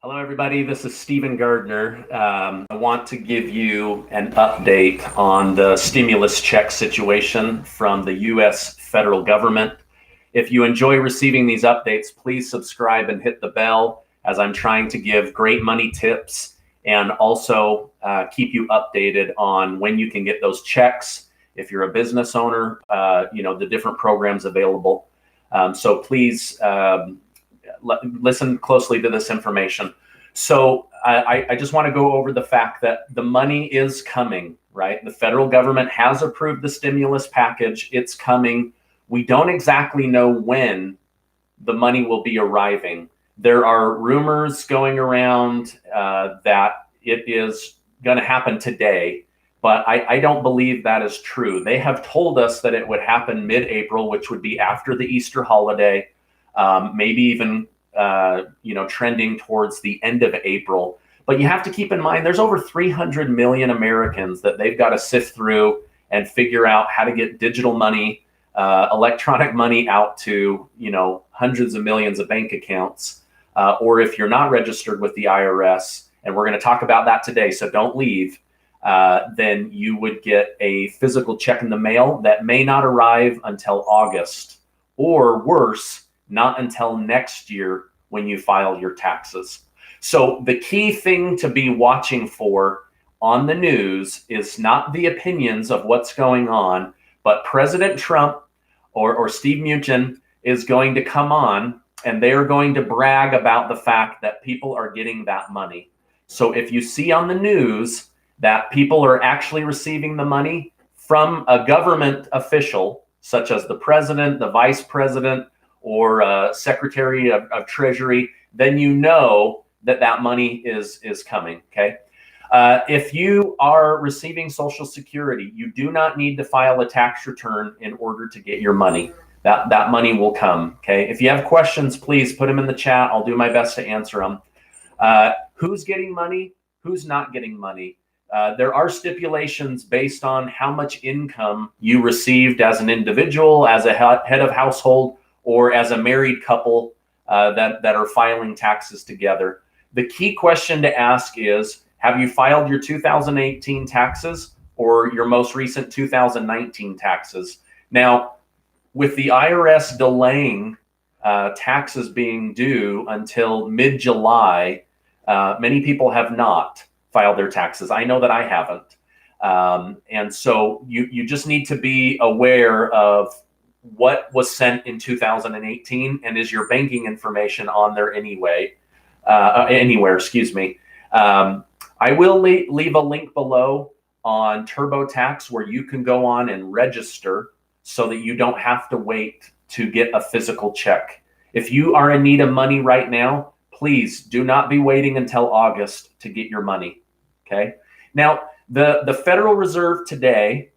Hello, everybody. This is Stephen Gardner. I want to give you an update on the stimulus check situation from the U.S. federal government. If you enjoy receiving these updates, please subscribe and hit the bell as I'm trying to give great money tips and also keep you updated on when you can get those checks. If you're a business owner, the different programs available. So please listen closely to this information. So I just want to go over the fact that the money is coming, right? The federal government has approved the stimulus package. It's coming. We don't exactly know when the money will be arriving. There are rumors going around that it is going to happen today, but I don't believe that is true. They have told us that it would happen mid-April, which would be after the Easter holiday, maybe even trending towards the end of April. But you have to keep in mind, there's over 300 million Americans that they've got to sift through and figure out how to get digital money, electronic money out to, hundreds of millions of bank accounts. Or if you're not registered with the IRS, and we're going to talk about that today, so don't leave, then you would get a physical check in the mail that may not arrive until August, or worse, not until next year when you file your taxes. So the key thing to be watching for on the news is not the opinions of what's going on, but President Trump or Steve Mnuchin is going to come on and they are going to brag about the fact that people are getting that money. So if you see on the news that people are actually receiving the money from a government official, such as the president, the vice president, or Secretary of Treasury, then you know that money is coming, okay? If you are receiving Social Security, you do not need to file a tax return in order to get your money. That money will come, okay? If you have questions, please put them in the chat. I'll do my best to answer them. Who's getting money? Who's not getting money? There are stipulations based on how much income you received as an individual, as a head of household, or as a married couple that are filing taxes together. The key question to ask is, have you filed your 2018 taxes or your most recent 2019 taxes? Now, with the IRS delaying taxes being due until mid-July, many people have not filed their taxes. I know that I haven't. And so you just need to be aware of what was sent in 2018 and is your banking information on there anywhere, excuse me. I will leave a link below on TurboTax where you can go on and register so that you don't have to wait to get a physical check. If you are in need of money right now, please do not be waiting until August to get your money, okay? Now, the Federal Reserve today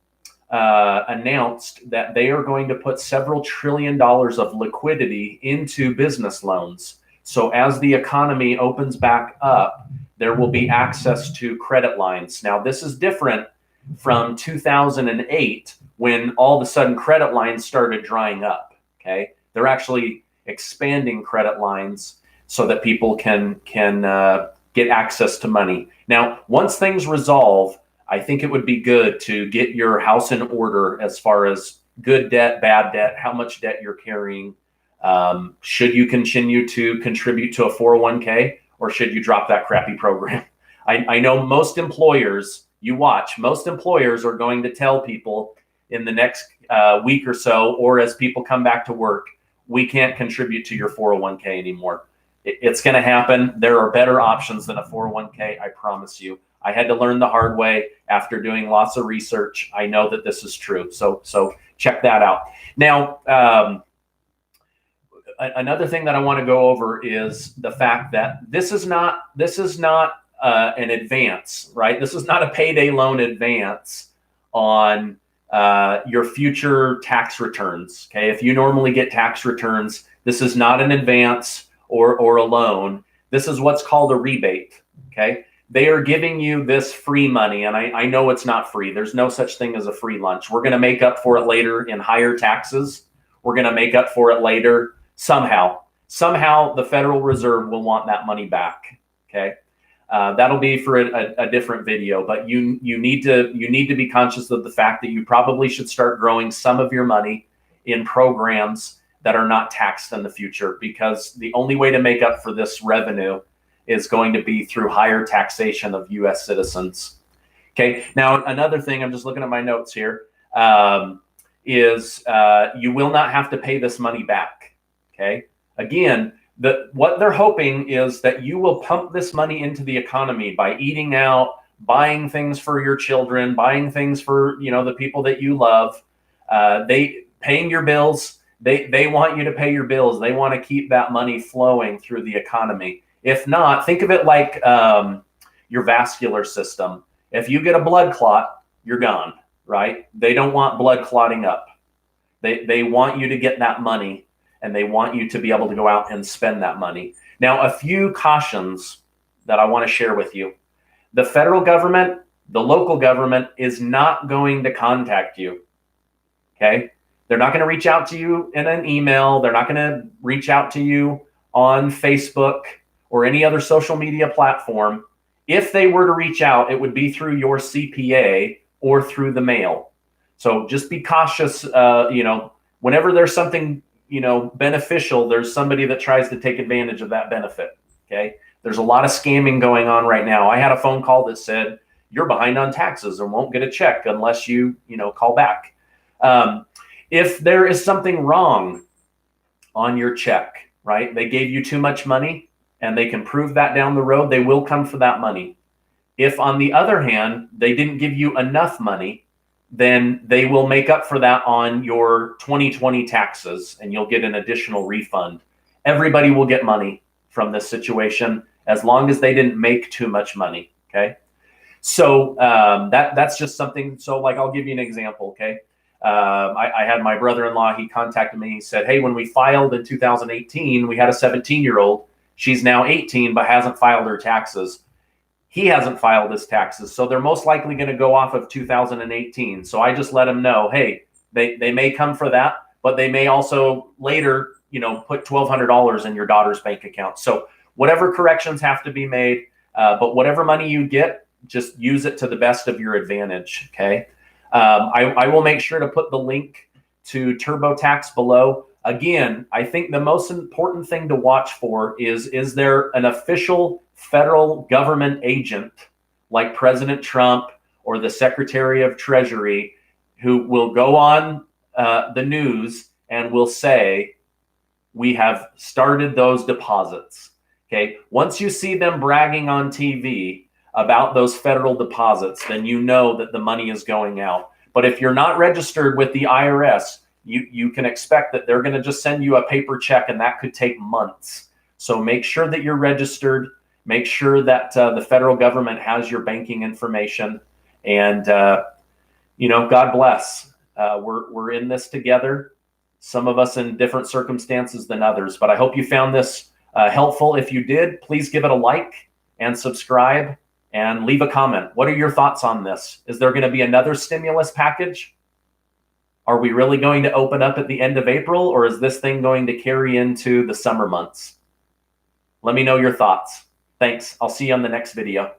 announced that they are going to put several $1 trillion of liquidity into business loans. So as the economy opens back up, there will be access to credit lines. Now, this is different from 2008 when all of a sudden credit lines started drying up, okay? They're actually expanding credit lines so that people can get access to money. Now, once things resolve, I think it would be good to get your house in order as far as good debt, bad debt, how much debt you're carrying. Should you continue to contribute to a 401k or should you drop that crappy program? I know most employers, most employers are going to tell people in the next week or so, or as people come back to work, we can't contribute to your 401k anymore. It's going to happen. There are better options than a 401k, I promise you. I had to learn the hard way after doing lots of research. I know that this is true. So check that out. Now, another thing that I want to go over is the fact that this is not an advance, right? This is not a payday loan advance on your future tax returns. Okay, if you normally get tax returns, this is not an advance or a loan. This is what's called a rebate. Okay. They are giving you this free money, and I know it's not free. There's no such thing as a free lunch. We're going to make up for it later in higher taxes. We're going to make up for it later somehow. Somehow the Federal Reserve will want that money back. Okay. That'll be for a different video, but you need to be conscious of the fact that you probably should start growing some of your money in programs that are not taxed in the future, because the only way to make up for this revenue is going to be through higher taxation of U.S. citizens. Okay. Now, another thing, I'm just looking at my notes here, is you will not have to pay this money back. Okay. Again, what they're hoping is that you will pump this money into the economy by eating out, buying things for your children, buying things for, the people that you love, paying your bills. They want you to pay your bills. They want to keep that money flowing through the economy. If not, think of it like your vascular system. If you get a blood clot, you're gone, right? They don't want blood clotting up. They want you to get that money, and they want you to be able to go out and spend that money. Now, a few cautions that I want to share with you. The federal government, the local government is not going to contact you, okay? They're not going to reach out to you in an email. They're not going to reach out to you on Facebook or any other social media platform. If they were to reach out, it would be through your CPA or through the mail. So just be cautious. Whenever there's something, beneficial, there's somebody that tries to take advantage of that benefit. Okay. There's a lot of scamming going on right now. I had a phone call that said, you're behind on taxes and won't get a check unless you call back. If there is something wrong on your check, right? They gave you too much money and they can prove that down the road, they will come for that money. If on the other hand, they didn't give you enough money, then they will make up for that on your 2020 taxes and you'll get an additional refund. Everybody will get money from this situation as long as they didn't make too much money. Okay. So that's just something. So like, I'll give you an example. Okay. I had my brother-in-law, he contacted me. He said, hey, when we filed in 2018, we had a 17-year-old. She's now 18, but hasn't filed her taxes. He hasn't filed his taxes. So they're most likely going to go off of 2018. So I just let him know, hey, they may come for that, but they may also later, put $1,200 in your daughter's bank account. So whatever corrections have to be made, but whatever money you get, just use it to the best of your advantage. Okay. I will make sure to put the link to TurboTax below. Again, I think the most important thing to watch for is there an official federal government agent like President Trump or the Secretary of Treasury who will go on the news and will say, we have started those deposits. Okay. Once you see them bragging on TV about those federal deposits, then you know that the money is going out. But if you're not registered with the IRS, you can expect that they're going to just send you a paper check, and that could take months. So make sure that you're registered. Make sure that the federal government has your banking information. And, God bless. We're in this together. Some of us in different circumstances than others. But I hope you found this helpful. If you did, please give it a like and subscribe. And leave a comment. What are your thoughts on this? Is there going to be another stimulus package? Are we really going to open up at the end of April, or is this thing going to carry into the summer months? Let me know your thoughts. Thanks. I'll see you on the next video.